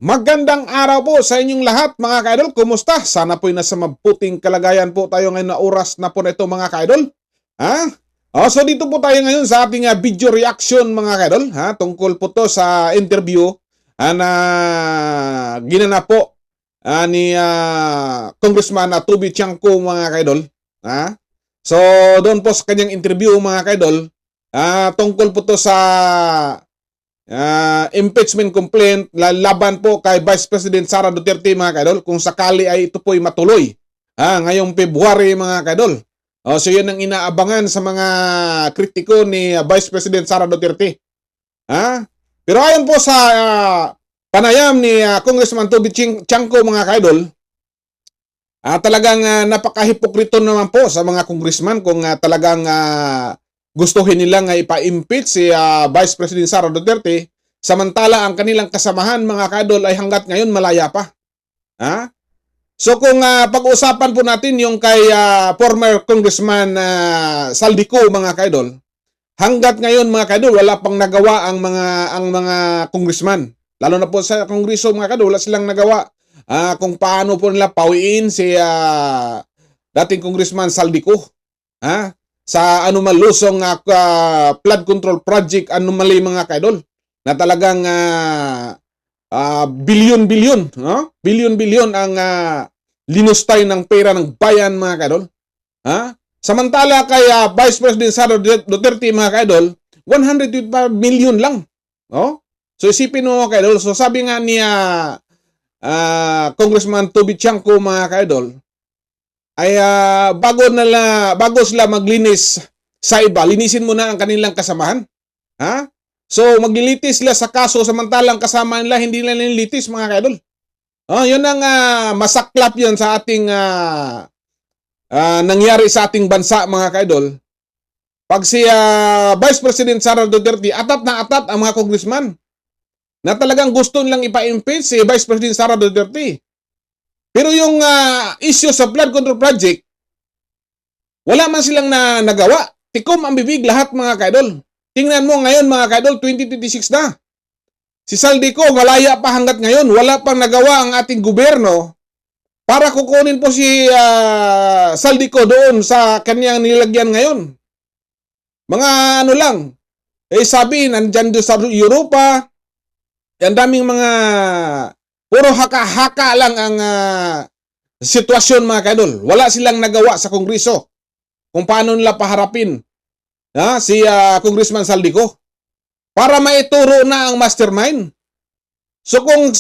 Magandang araw po sa inyong lahat mga ka-idol. Kumusta? Sana po'y nasa mabuting kalagayan po tayo ngayon na oras na po na ito mga ka-idol. So dito po tayo ngayon sa ating video reaction mga ka-idol. Tungkol po to sa interview na ginanap po ni Congressman Toby Chanco mga ka-idol. So doon po sa kanyang interview mga ka-idol, tungkol po to sa impeachment complaint laban po kay Vice President Sara Duterte mga kaidol kung sakali ay ito po'y matuloy ngayong February mga kaidol. So yun ang inaabangan sa mga kritiko ni Vice President Sara Duterte. Pero ayon po sa panayam ni Congressman Toby Chanco mga kaidol, talagang napaka-hipokrito naman po sa mga congressman kung talagang gustuhin nilang ipa-impeach si Vice President Sara Duterte samantala ang kanilang kasamahan mga kaidol ay hanggat ngayon malaya pa. So kung pag-usapan po natin yung kay former Congressman Saldico mga kaidol, hanggat ngayon mga kaidol wala pang nagawa ang mga congressman. Lalo na po sa Kongreso mga kaidol, wala silang nagawa kung paano po nila pawiin si dating Congressman Saldico. Sa anumal lusong flood control project anomaly mga kaidol na talagang bilyon-bilyon ang linustay ng pera ng bayan mga kaidol. Samantala kay Vice President Sara Duterte mga kaidol 125 million lang. So isipin mo mga kaidol, so sabi nga ni Congressman Toby Chanco mga kaidol ay bago sila maglinis sa iba, linisin muna ang kanilang kasamahan. So maglilitis sila sa kaso samantalang kasama nila hindi nila nililitis mga kaidol. Yun ang masaklap yun sa ating nangyari sa ating bansa mga kaidol. Pag si Vice President Sara Duterte atat na atat ang mga congressman na talagang gusto nilang ipa-impeach si Vice President Sara Duterte. Pero yung issue sa flood control project, wala man silang nagawa. Tikom ang bibig lahat mga kaidol. Tingnan mo ngayon mga kaidol, 2026 na. Si Saldico, malaya pa hanggat ngayon. Wala pang nagawa ang ating gobyerno para kukunin po si Saldico doon sa kanyang nilagyan ngayon. Mga ano lang, sabi, nandyan doon sa Europa, ang daming mga puro haka-haka lang ang sitwasyon mga kaidol. Wala silang nagawa sa Kongreso kung paano nila paharapin si Congressman Saldico para maituro na ang mastermind. So kung